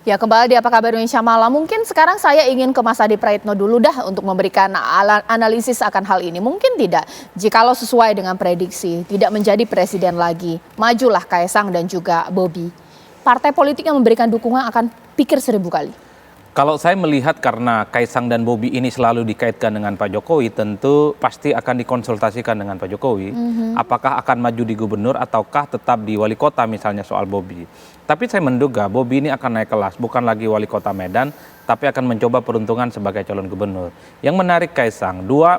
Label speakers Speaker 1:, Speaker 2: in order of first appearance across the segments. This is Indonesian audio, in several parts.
Speaker 1: Ya, kembali di Apa Kabar Indonesia Malam. Mungkin sekarang saya ingin ke Mas Adi Praitno dulu dah untuk memberikan analisis akan hal ini. Mungkin tidak, jikalau sesuai dengan prediksi, tidak menjadi presiden lagi. Majulah Kaesang dan juga Bobi. Partai politik yang memberikan dukungan akan pikir 1000 kali.
Speaker 2: Kalau saya melihat karena Kaesang dan Bobi ini selalu dikaitkan dengan Pak Jokowi, tentu pasti akan dikonsultasikan dengan Pak Jokowi. Apakah akan maju di gubernur ataukah tetap di wali kota misalnya soal Bobi. Tapi saya menduga Bobi ini akan naik kelas, bukan lagi wali kota Medan, tapi akan mencoba peruntungan sebagai calon gubernur. Yang menarik Kaesang, dua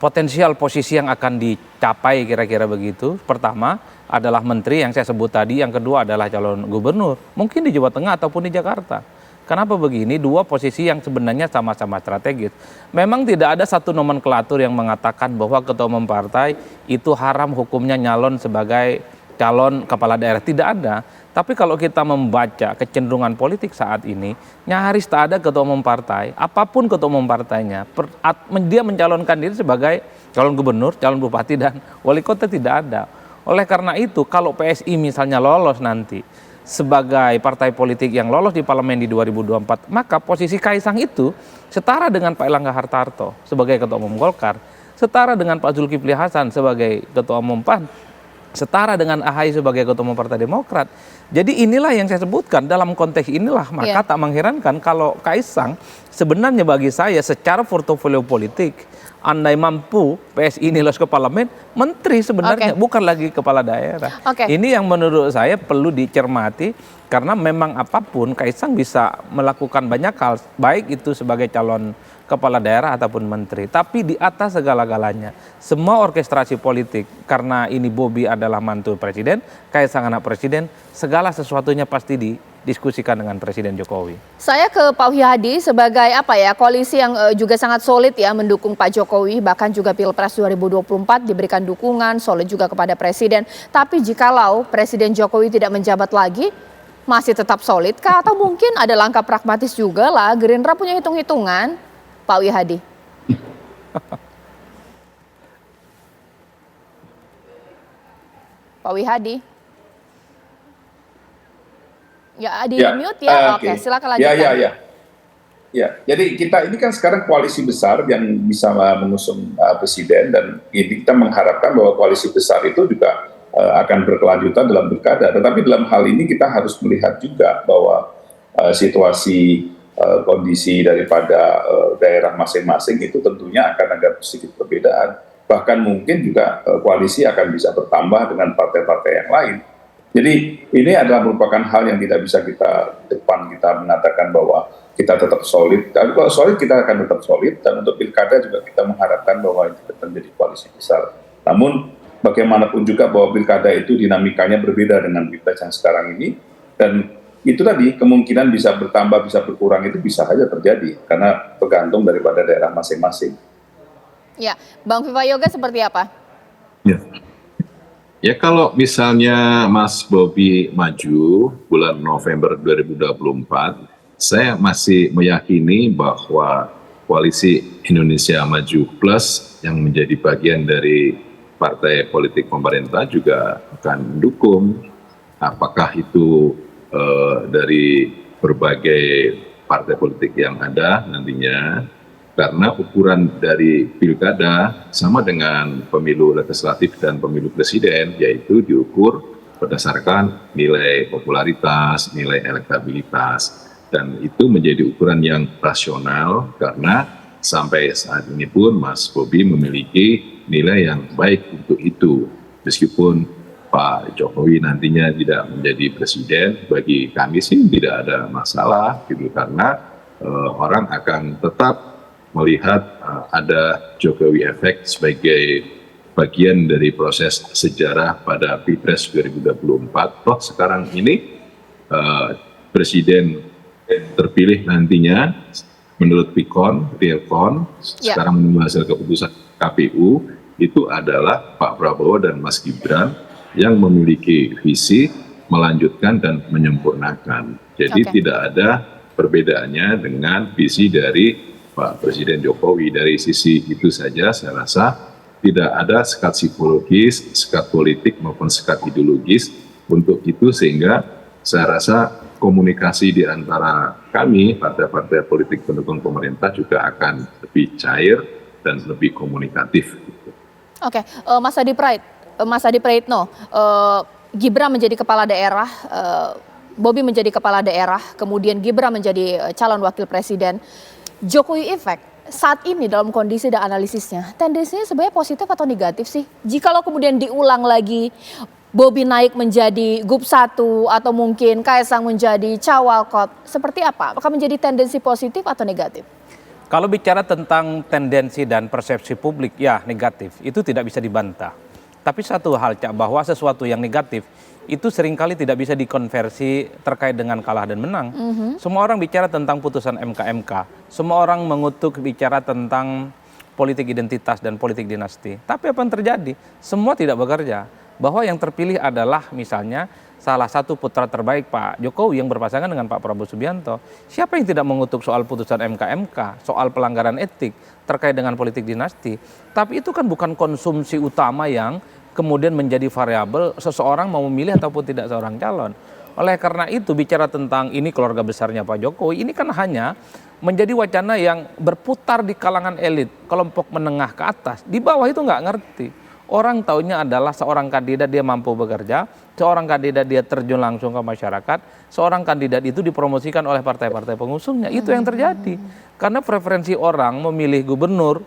Speaker 2: potensial posisi yang akan dicapai kira-kira begitu. Pertama adalah menteri yang saya sebut tadi, yang kedua adalah calon gubernur. Mungkin di Jawa Tengah ataupun di Jakarta. Kenapa begini? Dua posisi yang sebenarnya sama-sama strategis. Memang tidak ada satu nomenklatur yang mengatakan bahwa ketua umum partai itu haram hukumnya nyalon sebagai calon kepala daerah. Tidak ada. Tapi kalau kita membaca kecenderungan politik saat ini, nyaris tak ada ketua umum partai, apapun ketua umum partainya, dia mencalonkan diri sebagai calon gubernur, calon bupati, dan wali kota tidak ada. Oleh karena itu, kalau PSI misalnya lolos nanti sebagai partai politik yang lolos di parlemen di 2024, maka posisi Kaesang itu setara dengan Pak Erlangga Hartarto sebagai ketua umum Golkar, setara dengan Pak Zulkifli Hasan sebagai ketua umum PAN, setara dengan AHY sebagai ketua umum Partai Demokrat. Jadi inilah yang saya sebutkan, dalam konteks inilah maka tak mengherankan kalau Kaesang sebenarnya bagi saya secara portofolio politik, andai mampu PSI ini lolos ke parlemen, menteri sebenarnya, bukan lagi kepala daerah. Ini yang menurut saya perlu dicermati, karena memang apapun Kaesang bisa melakukan banyak hal, baik itu sebagai calon kepala daerah ataupun menteri. Tapi di atas segala-galanya, semua orkestrasi politik, karena ini Bobi adalah mantu presiden, Kaesang anak presiden, segala sesuatunya pasti didiskusikan dengan Presiden Jokowi.
Speaker 1: Saya ke Pak Wihadi sebagai koalisi yang juga sangat solid ya mendukung Pak Jokowi, bahkan juga Pilpres 2024 diberikan dukungan solid juga kepada Presiden. Tapi jikalau Presiden Jokowi tidak menjabat lagi, masih tetap solid kah? Atau mungkin ada langkah pragmatis juga lah, Gerindra punya hitung-hitungan, Pak Wihadi. Pak Wihadi. Ya, di mute ya. Oke, silakan lanjutkan.
Speaker 3: Ya, jadi kita ini kan sekarang koalisi besar yang bisa mengusung presiden, dan ini kita mengharapkan bahwa koalisi besar itu juga akan berkelanjutan dalam pilkada. Tetapi dalam hal ini kita harus melihat juga bahwa situasi kondisi daripada daerah masing-masing itu tentunya akan ada sedikit perbedaan. Bahkan mungkin juga koalisi akan bisa bertambah dengan partai-partai yang lain. Jadi ini adalah merupakan hal yang tidak bisa kita mengatakan bahwa kita tetap solid. Tapi kalau solid kita akan tetap solid, dan untuk pilkada juga kita mengharapkan bahwa itu akan menjadi koalisi besar. Namun bagaimanapun juga bahwa pilkada itu dinamikanya berbeda dengan pilpres yang sekarang ini, dan itu tadi kemungkinan bisa bertambah bisa berkurang itu bisa saja terjadi karena tergantung daripada daerah masing-masing.
Speaker 1: Ya, Bang Viva Yoga seperti apa?
Speaker 4: Ya kalau misalnya Mas Bobi maju bulan November 2024, saya masih meyakini bahwa koalisi Indonesia Maju Plus yang menjadi bagian dari partai politik pemerintah juga akan mendukung. Apakah itu dari berbagai partai politik yang ada nantinya, karena ukuran dari pilkada sama dengan pemilu legislatif dan pemilu presiden, yaitu diukur berdasarkan nilai popularitas, nilai elektabilitas, dan itu menjadi ukuran yang rasional karena sampai saat ini pun Mas Bobi memiliki nilai yang baik untuk itu. Meskipun Pak Jokowi nantinya tidak menjadi presiden, bagi kami sih tidak ada masalah gitu, karena orang akan tetap melihat ada Jokowi efek sebagai bagian dari proses sejarah pada Pilpres 2024. Toh sekarang ini presiden terpilih nantinya menurut Realcon, sekarang menunggu hasil keputusan KPU, itu adalah Pak Prabowo dan Mas Gibran yang memiliki visi melanjutkan dan menyempurnakan. Jadi tidak ada perbedaannya dengan visi dari Pak Presiden Jokowi. Dari sisi itu saja saya rasa tidak ada sekat psikologis, sekat politik maupun sekat ideologis untuk itu, sehingga saya rasa komunikasi di antara kami, partai-partai politik pendukung pemerintah juga akan lebih cair dan lebih komunikatif.
Speaker 1: Oke, Mas Adi Praitno, Gibran menjadi kepala daerah, Bobi menjadi kepala daerah, kemudian Gibran menjadi calon wakil presiden. Jokowi efek saat ini dalam kondisi dan analisisnya, tendensinya sebenarnya positif atau negatif sih? Jikalau kemudian diulang lagi, Bobi naik menjadi Gub 1 atau mungkin Kaisang menjadi Cawalkot, seperti apa? Apakah menjadi tendensi positif atau negatif?
Speaker 2: Kalau bicara tentang tendensi dan persepsi publik, ya negatif, itu tidak bisa dibantah. Tapi satu hal, Cak, bahwa sesuatu yang negatif itu seringkali tidak bisa dikonversi terkait dengan kalah dan menang. Semua orang bicara tentang putusan MK, semua orang mengutuk bicara tentang politik identitas dan politik dinasti. Tapi apa yang terjadi? Semua tidak bekerja. Bahwa yang terpilih adalah misalnya salah satu putra terbaik Pak Jokowi yang berpasangan dengan Pak Prabowo Subianto. Siapa yang tidak mengutuk soal putusan MK, soal pelanggaran etik terkait dengan politik dinasti? Tapi itu kan bukan konsumsi utama yang kemudian menjadi variabel seseorang mau memilih ataupun tidak seorang calon. Oleh karena itu bicara tentang ini keluarga besarnya Pak Jokowi, ini kan hanya menjadi wacana yang berputar di kalangan elit, kelompok menengah ke atas. Di bawah itu nggak ngerti. Orang taunya adalah seorang kandidat dia mampu bekerja, seorang kandidat dia terjun langsung ke masyarakat, seorang kandidat itu dipromosikan oleh partai-partai pengusungnya. Itu yang terjadi. Karena preferensi orang memilih gubernur,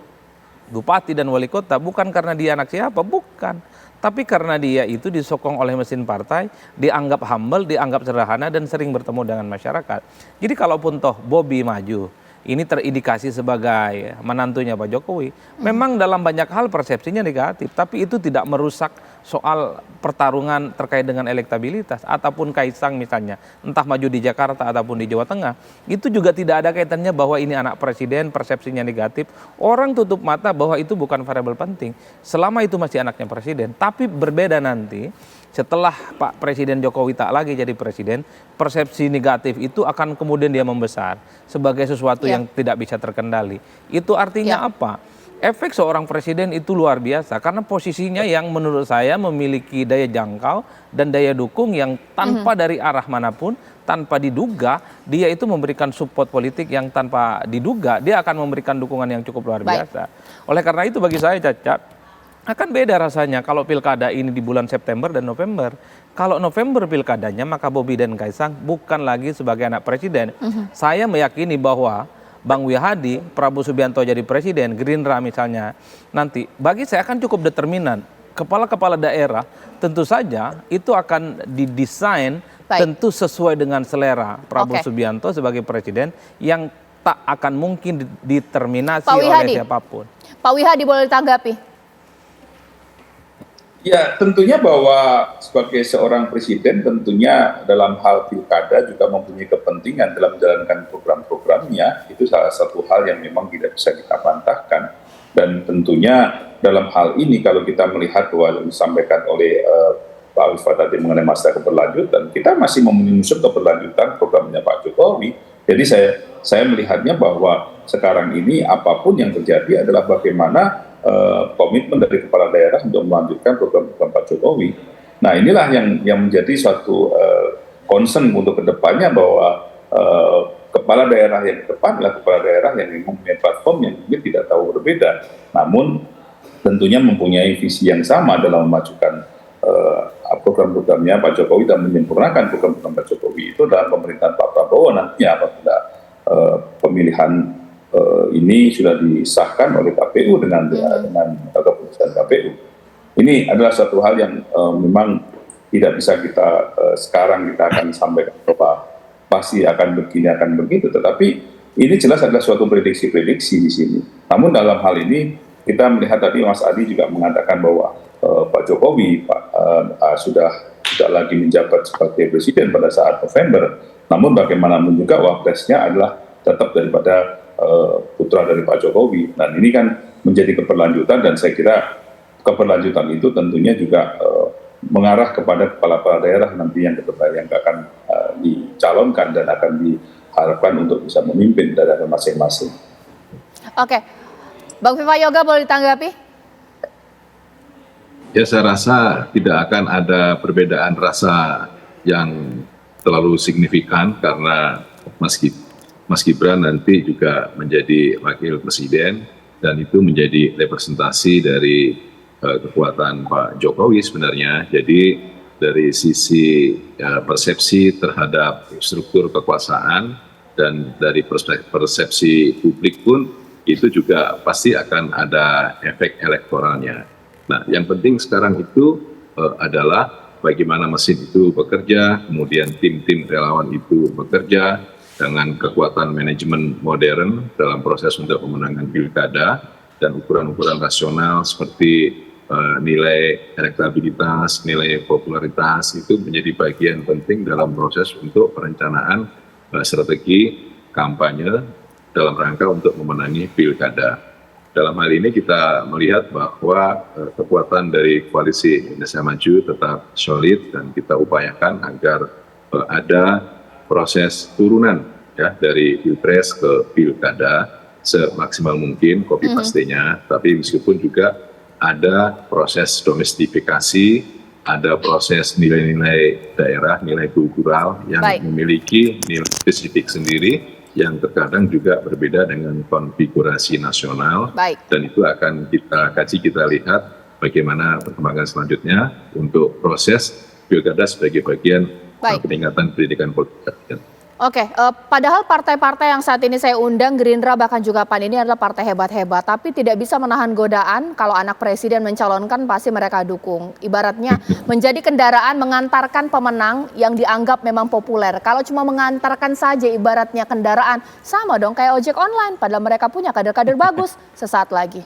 Speaker 2: bupati dan wali kota bukan karena dia anak siapa, bukan. Tapi karena dia itu disokong oleh mesin partai, dianggap humble, dianggap sederhana dan sering bertemu dengan masyarakat. Jadi kalaupun toh Bobi maju, ini terindikasi sebagai menantunya Pak Jokowi. Memang dalam banyak hal persepsinya negatif, tapi itu tidak merusak soal pertarungan terkait dengan elektabilitas. Ataupun Kaisang misalnya, entah maju di Jakarta ataupun di Jawa Tengah, itu juga tidak ada kaitannya bahwa ini anak presiden, persepsinya negatif. Orang tutup mata bahwa itu bukan variabel penting. Selama itu masih anaknya presiden, tapi berbeda nanti. Setelah Pak Presiden Jokowi tak lagi jadi presiden, persepsi negatif itu akan kemudian dia membesar sebagai sesuatu yang tidak bisa terkendali. Itu artinya apa? Efek seorang presiden itu luar biasa karena posisinya yang menurut saya memiliki daya jangkau dan daya dukung yang tanpa dari arah manapun, tanpa diduga, dia itu memberikan support politik yang tanpa diduga, dia akan memberikan dukungan yang cukup luar biasa. Oleh karena itu bagi saya, Caca, akan beda rasanya kalau pilkada ini di bulan September dan November. Kalau November pilkadanya, maka Bobi dan Kaisang bukan lagi sebagai anak presiden. Saya meyakini bahwa Bang Wihadi, Prabowo Subianto jadi presiden, Gerindra misalnya, nanti bagi saya akan cukup determinan. Kepala-kepala daerah tentu saja itu akan didesain tentu sesuai dengan selera Prabowo Subianto sebagai presiden yang tak akan mungkin diterminasi oleh siapapun.
Speaker 1: Pak Wihadi boleh ditanggapi?
Speaker 3: Ya, tentunya bahwa sebagai seorang presiden tentunya dalam hal pilkada juga mempunyai kepentingan dalam menjalankan program-programnya. Itu salah satu hal yang memang tidak bisa kita bantahkan. Dan tentunya dalam hal ini kalau kita melihat bahwa yang disampaikan oleh Pak Alfa tadi mengenai masa keberlanjutan, kita masih mengusung keberlanjutan programnya Pak Jokowi. Jadi saya melihatnya bahwa sekarang ini apapun yang terjadi adalah bagaimana komitmen dari kepala daerah untuk melanjutkan program-program Pak Jokowi. Nah, inilah yang menjadi suatu concern untuk kedepannya bahwa kepala daerah yang ke depan adalah kepala daerah yang mempunyai platform yang mungkin tidak tahu berbeda, namun tentunya mempunyai visi yang sama dalam memajukan program-programnya Pak Jokowi dan menyempurnakan program-program Pak Jokowi itu dalam pemerintahan Pak Prabowo nantinya apabila pemilihan ini sudah disahkan oleh KPU dengan keputusan KPU. Ini adalah satu hal yang memang tidak bisa kita sekarang kita akan sampaikan bahwa pasti akan begini akan begitu, tetapi ini jelas adalah suatu prediksi-prediksi di sini. Namun dalam hal ini kita melihat tadi Mas Adi juga mengatakan bahwa Pak Jokowi sudah lagi menjabat sebagai presiden pada saat November. Namun bagaimanapun juga wapresnya adalah tetap daripada putra dari Pak Jokowi. Dan ini kan menjadi keberlanjutan dan saya kira keberlanjutan itu tentunya juga mengarah kepada kepala-kepala daerah nanti yang akan dicalonkan dan akan diharapkan untuk bisa memimpin daerah masing-masing.
Speaker 1: Oke, Bang Viva Yoga boleh ditanggapi?
Speaker 4: Ya, saya rasa tidak akan ada perbedaan rasa yang terlalu signifikan karena Mas Gibran nanti juga menjadi wakil presiden dan itu menjadi representasi dari kekuatan Pak Jokowi sebenarnya. Jadi dari sisi persepsi terhadap struktur kekuasaan dan dari persepsi publik pun itu juga pasti akan ada efek elektoralnya. Nah, yang penting sekarang itu adalah bagaimana mesin itu bekerja, kemudian tim-tim relawan itu bekerja dengan kekuatan manajemen modern dalam proses untuk pemenangan pilkada dan ukuran-ukuran rasional seperti nilai elektabilitas, nilai popularitas itu menjadi bagian penting dalam proses untuk perencanaan strategi kampanye dalam rangka untuk memenangi pilkada. Dalam hal ini kita melihat bahwa kekuatan dari koalisi Indonesia Maju tetap solid dan kita upayakan agar ada proses turunan ya dari pilpres ke pilkada semaksimal mungkin copy paste-nya, tapi meskipun juga ada proses domestifikasi, ada proses nilai-nilai daerah, nilai kultural yang memiliki nilai spesifik sendiri yang terkadang juga berbeda dengan konfigurasi nasional. Dan itu akan kita kaji, kita lihat bagaimana perkembangan selanjutnya untuk proses pilkada sebagai bagian peningkatan pendidikan politik.
Speaker 1: Oke, padahal partai-partai yang saat ini saya undang, Gerindra bahkan juga PAN ini adalah partai hebat-hebat, tapi tidak bisa menahan godaan kalau anak presiden mencalonkan pasti mereka dukung. Ibaratnya menjadi kendaraan mengantarkan pemenang yang dianggap memang populer. Kalau cuma mengantarkan saja ibaratnya kendaraan, sama dong kayak ojek online, padahal mereka punya kader-kader bagus sesaat lagi.